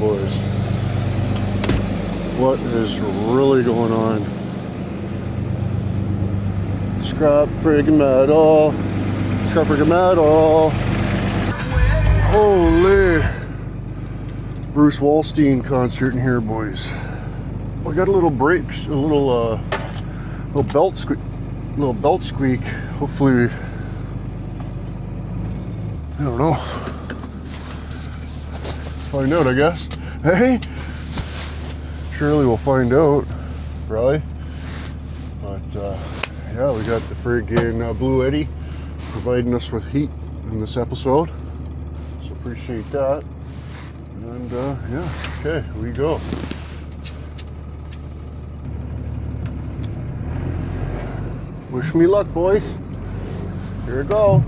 boys. What is really going on? Scrap friggin' metal. Scrap friggin' metal. Holy. Bruce Wallstein concert in here, boys. We got a little break, a little belt squeak. Hopefully, I don't know. Find out, I guess. Hey, surely we'll find out, probably. But yeah, we got the friggin' Blue Eddy providing us with heat in this episode, so appreciate that. And yeah, okay, here we go. Wish me luck, boys. Here we go.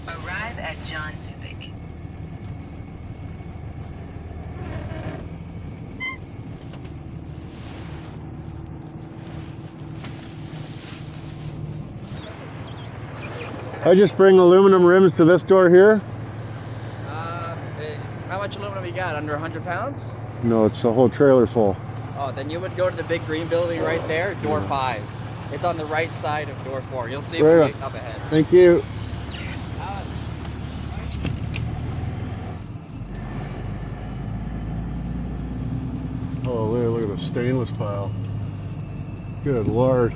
Arrive at John Zubik. I just bring aluminum rims to this door here? How much aluminum you got? Under 100 pounds? No, it's a whole trailer full. Oh, then you would go to the big green building right there, door 5. It's on the right side of door 4. You'll see it when you get up ahead. Thank you. Oh, look at the stainless pile. Good Lord.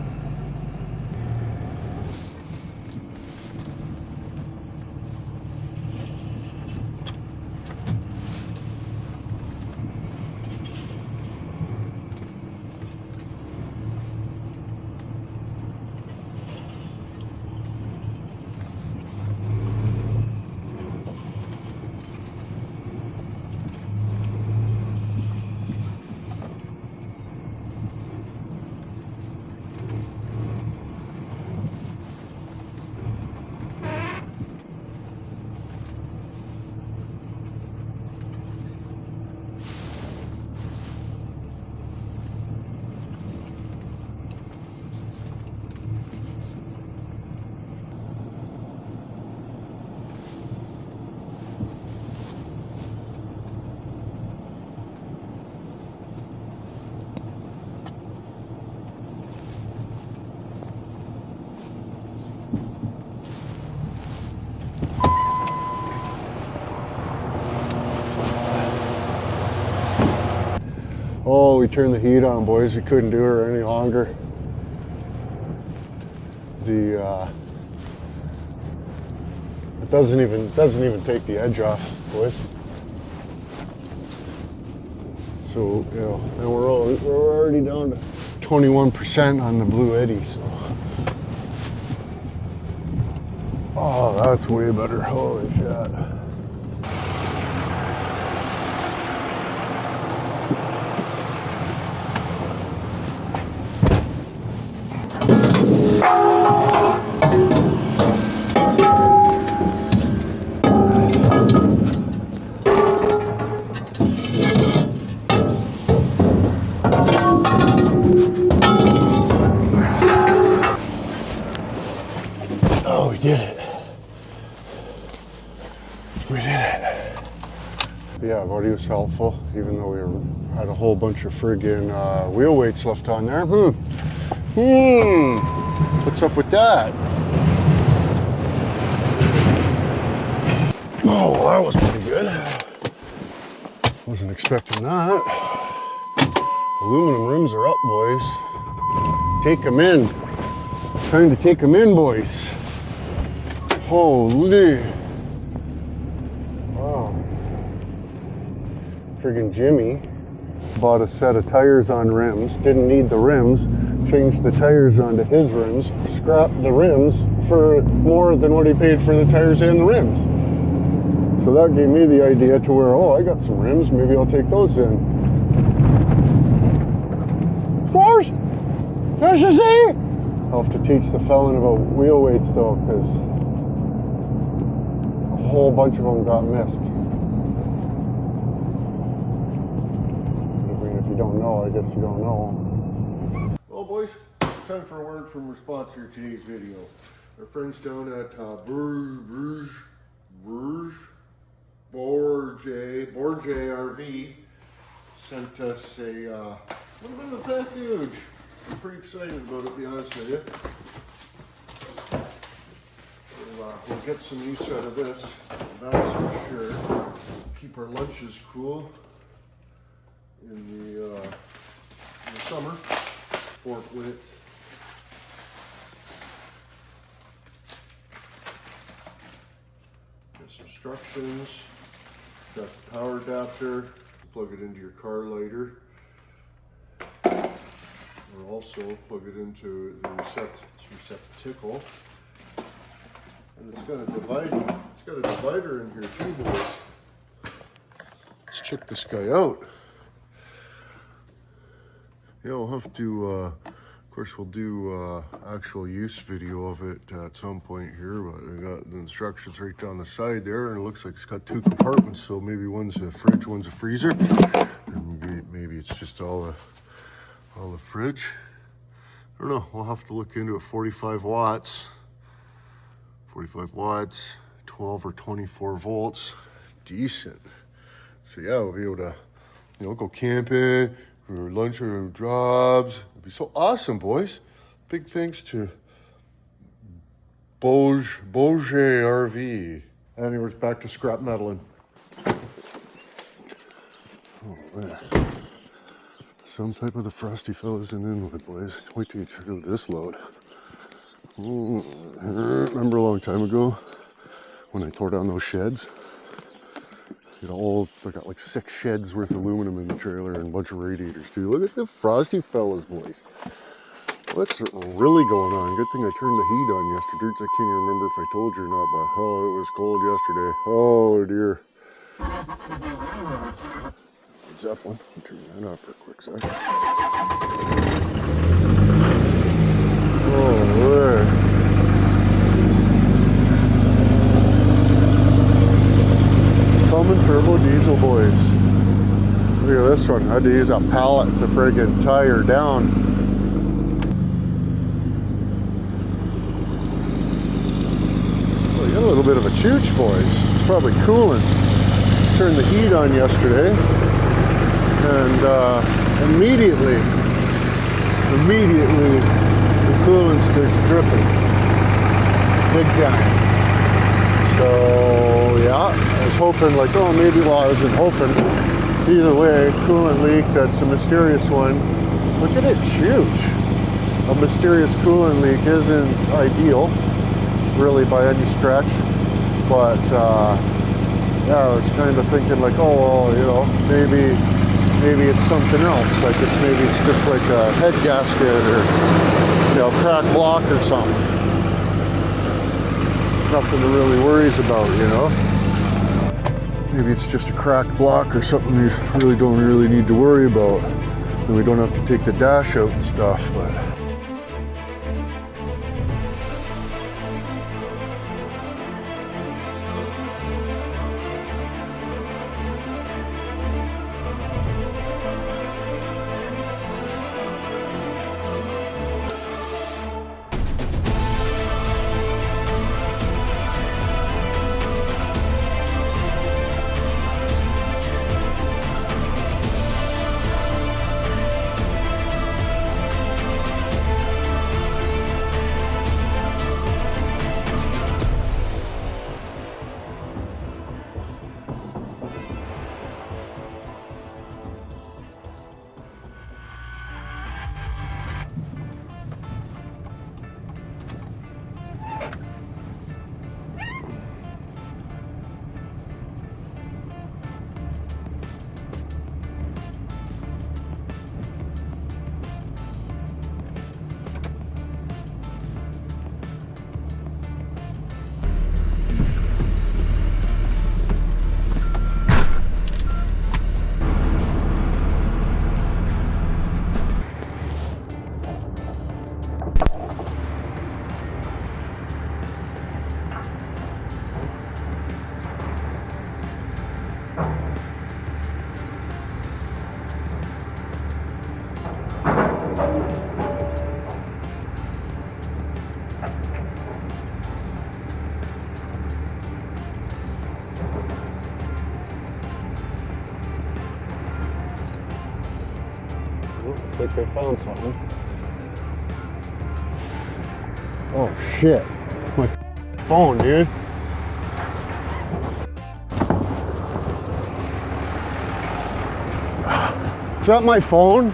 Oh, we turned the heat on, boys. We couldn't do her any longer. It doesn't even take the edge off, boys. So, you know, and we're already down to 21% on the Blue Eddy, so. Oh, that's way better. Holy shit. Oh, we did it. We did it. Yeah, buddy was helpful, even though we had a whole bunch of friggin' wheel weights left on there. What's up with that? Oh, well, that was pretty good. Wasn't expecting that. Aluminum rims are up, boys. Take them in. Time to take them in, boys. Holy. Wow. Friggin' Jimmy bought a set of tires on rims, didn't need the rims, changed the tires onto his rims, scrapped the rims for more than what he paid for the tires and the rims. So that gave me the idea to where, oh, I got some rims, maybe I'll take those in. Of course! There's you see! I'll have to teach the felon about wheel weights though, because whole bunch of them got missed. I mean, if you don't know, I guess you don't know. Well, boys, time for a word from our sponsor of today's video. Our friends down at Borge RV sent us a little bit of a package. I'm pretty excited about it, to be honest with you. We'll get some use out of this, that's for sure. Keep our lunches cool in the summer. Fork with it. There's instructions. Got the power adapter. Plug it into your car lighter. Or also plug it into the receptacle. And it's got a divider in here too, boys. Let's check this guy out. Yeah, we'll have to, of course we'll do actual use video of it at some point here, but we got the instructions right down the side there, and it looks like it's got 2 compartments, so maybe one's a fridge, one's a freezer. And maybe it's just all the fridge. I don't know, we'll have to look into it. 45 watts, 12 or 24 volts, decent. So yeah, we'll be able to, go camping, or lunch or jobs. It'd be so awesome, boys. Big thanks to Borge RV. Anyways, back to scrap metaling. Oh man. Some type of the frosty fellas in inwood, boys. Wait till you check out this load. Remember a long time ago when I tore down those sheds? I got like 6 sheds worth of aluminum in the trailer and a bunch of radiators too. Look at the frosty fellas, boys. What's really going on? Good thing I turned the heat on yesterday. I can't even remember if I told you or not, but oh, it was cold yesterday. Oh dear. Zeppelin. Turn that off for a quick second. Oh, there. Common turbo diesel, boys. Look at this one. I had to use a pallet to friggin' tie her down. Well, you got a little bit of a chooch, boys. It's probably cooling. Turned the heat on yesterday, and immediately the coolant starts dripping. Big time. So yeah, I was hoping I wasn't hoping. Either way, coolant leak, that's a mysterious one. Look at it, it's huge. A mysterious coolant leak isn't ideal, really by any stretch. But yeah, I was kind of thinking like, oh well, maybe it's something else. Like maybe it's just like a head gasket or cracked block or something. Nothing to really worries about, Maybe it's just a cracked block or something you really don't need to worry about. And we don't have to take the dash out and stuff, but. like they found something. Oh shit. My phone, dude. Is that my phone?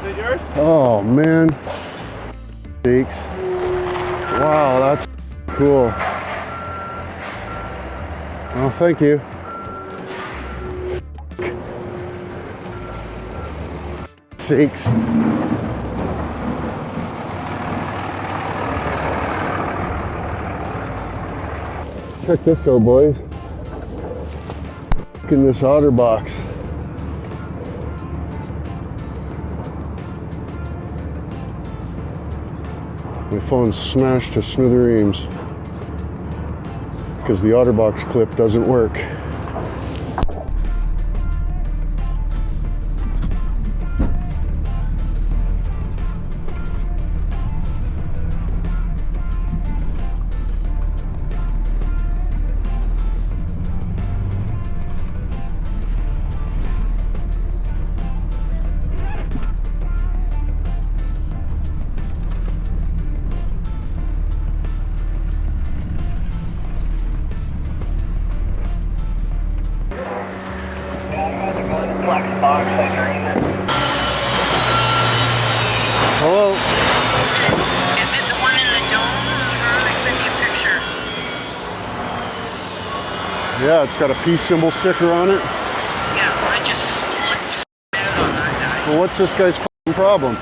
Is it yours? Oh man. Sakes. Wow, that's cool. Oh, thank you. Sakes. Check this out, boys. Look in this Otterbox. My phone's smashed to smithereens because the Otterbox clip doesn't work. Hello? Is it the one in the dome? I sent you a picture. Yeah, it's got a peace symbol sticker on it. Yeah, I just flipped out on that guy. Well, what's this guy's f***ing problem?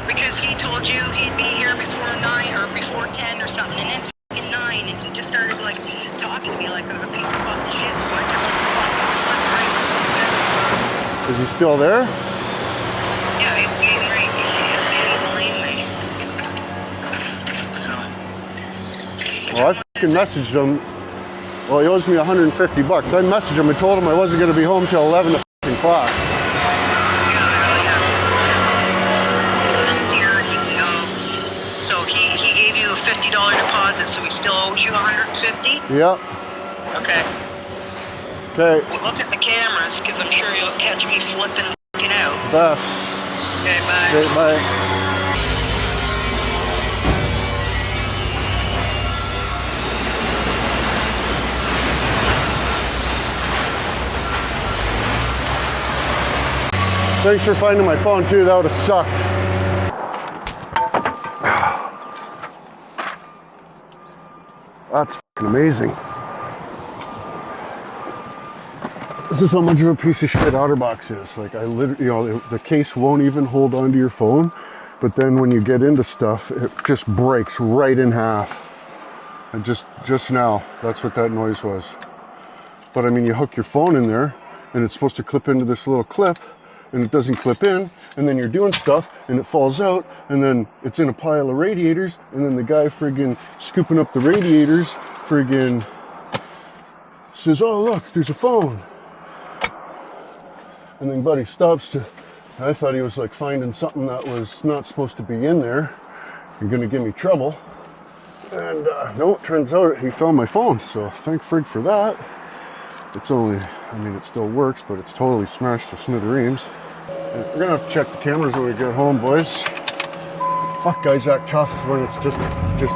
Because he told you he'd be here before 9 or before 10 or something, and it's fucking 9, and he just started like talking to me like it was a piece of fucking shit, so I just fucking slipped right the fuck out. Is he still there? Yeah, he's being right in the laneway. So. Well, I fucking messaged him. Well, he owes me 150 bucks. I messaged him and told him I wasn't going to be home till 11 o'clock. So he gave you a $50 deposit, so he still owes you 150? Yep. Okay. Okay. Well, look at the cameras, because I'm sure you'll catch me flipping f***ing out. Best. Okay, bye. Okay, bye. Thanks for finding my phone too, that would have sucked. That's f***ing amazing. This is how much of a piece of shit Otterbox is. Like I literally, you know, the case won't even hold onto your phone, but then when you get into stuff, it just breaks right in half. And just now, that's what that noise was. But I mean, you hook your phone in there, and it's supposed to clip into this little clip, and it doesn't clip in, and then you're doing stuff, and it falls out, and then it's in a pile of radiators, and then the guy friggin' scooping up the radiators friggin' says, oh look, there's a phone. And then buddy stops to, I thought he was like finding something that was not supposed to be in there. You're gonna give me trouble. And no, it turns out he found my phone, so thank frig for that. It's only, I mean, it still works, but it's totally smashed to smithereens. And we're gonna have to check the cameras when we get home, boys. Fuck, guys act tough when it's just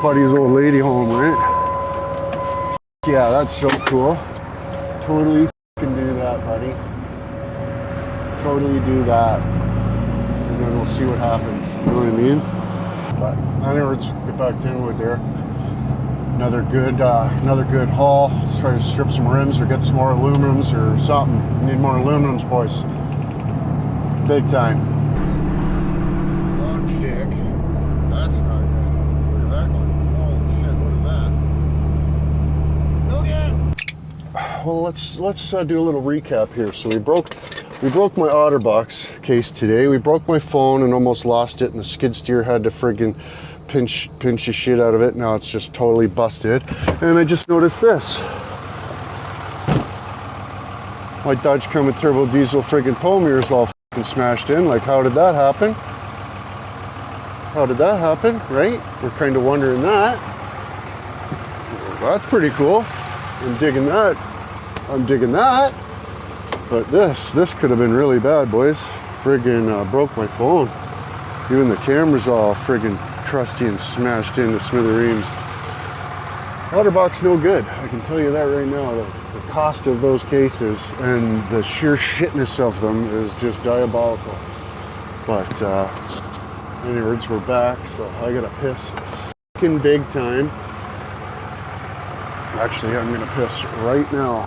buddy's old lady home, right? Yeah, that's so cool. Totally can do that, buddy. Totally do that. And then we'll see what happens. You know what I mean? But anyways, get back to Inwood there. Another good haul. Let's try to strip some rims or get some more aluminums or something. We need more aluminums, boys. Big time. Long dick. That's not good. Look at that one. Holy shit, what is that? Okay. Well, let's do a little recap here. So we broke my Otterbox case today. We broke my phone and almost lost it, and the skid steer had to friggin' pinch the shit out of it. Now it's just totally busted. And I just noticed this. My Dodge Comet turbo diesel friggin' tow mirror is all friggin' smashed in. Like, how did that happen? How did that happen, right? We're kind of wondering that. That's pretty cool. I'm digging that. I'm digging that. But this could have been really bad, boys. Friggin' broke my phone. Even the camera's all friggin' trusty and smashed into smithereens. Otterbox no good. I can tell you that right now. The cost of those cases and the sheer shitness of them is just diabolical. But anyways, we're back, so I gotta piss fucking big time. Actually, I'm gonna piss right now.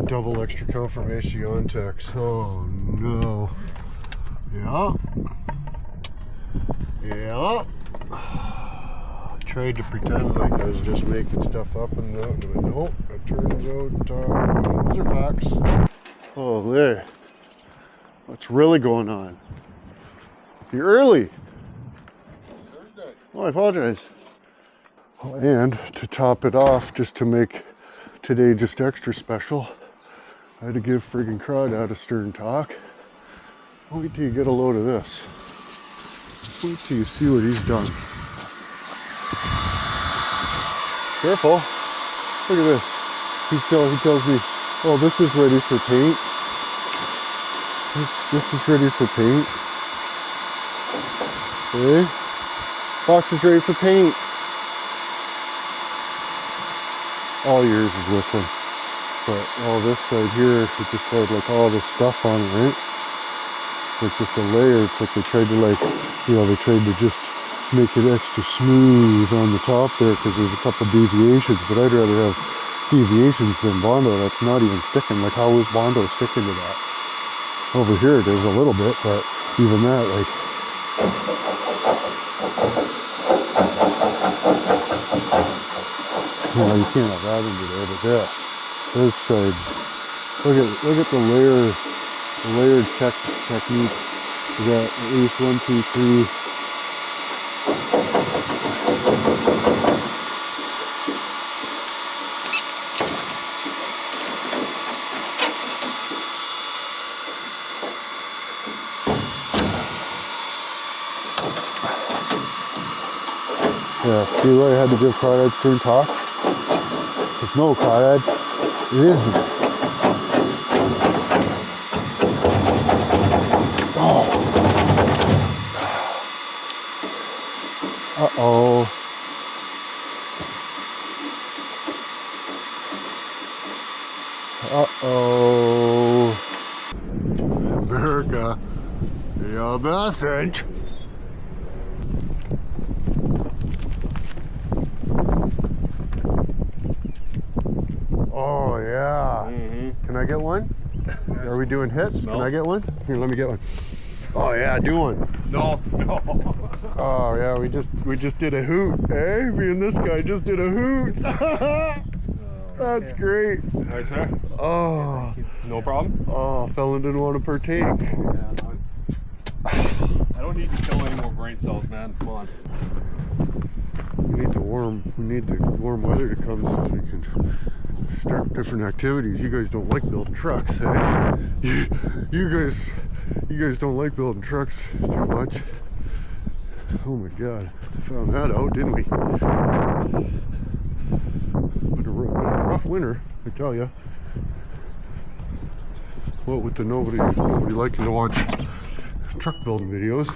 Double extra confirmation on text. Oh no. Yeah. Yeah. I tried to pretend like I was just making stuff up and nope, it turns out those are facts. Oh, there. What's really going on? You're early. Thursday. Oh, I apologize. And to top it off, just to make today just extra special, I had to give friggin' crud out a stern talk. Wait till you get a load of this. Wait till you see what he's done. Careful. Look at this. He tells me, oh, this is ready for paint. This is ready for paint. Okay. Box is ready for paint. All yours is with him. But all this side here, it just had like all this stuff on it, right? It's like just a layer. It's like they tried to they tried to just make it extra smooth on the top there because there's a couple deviations, but I'd rather have deviations than Bondo that's not even sticking. Like, how is Bondo sticking to that? Over here it is a little bit, but even that, like, well, you can't have that into there, but those sides, look at the layered technique. We got at least 1, 2, 3. Yeah, see why I had to give Crawdad stern talks? Because no, Crawdad, it isn't. Oh. Uh-oh. Uh-oh. America, your message. Oh, yeah. Mm-hmm. Can I get one? Are we doing hits? No. Can I get one? Here, let me get one. Oh, yeah, do one. No. Oh, yeah, we just did a hoot, eh? Me and this guy just did a hoot. That's great. Hi, sir. Oh. No problem. Oh, fella didn't want to partake. Yeah, no. I don't need to kill any more brain cells, man. Come on. We need the warm weather to come so we can start different activities. You guys don't like building trucks, eh? You guys don't like building trucks too much. Oh my God, found that out, didn't we? Been a rough winter, I tell you. What with the nobody liking to watch truck building videos.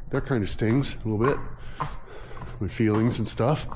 That kind of stings a little bit. My feelings and stuff.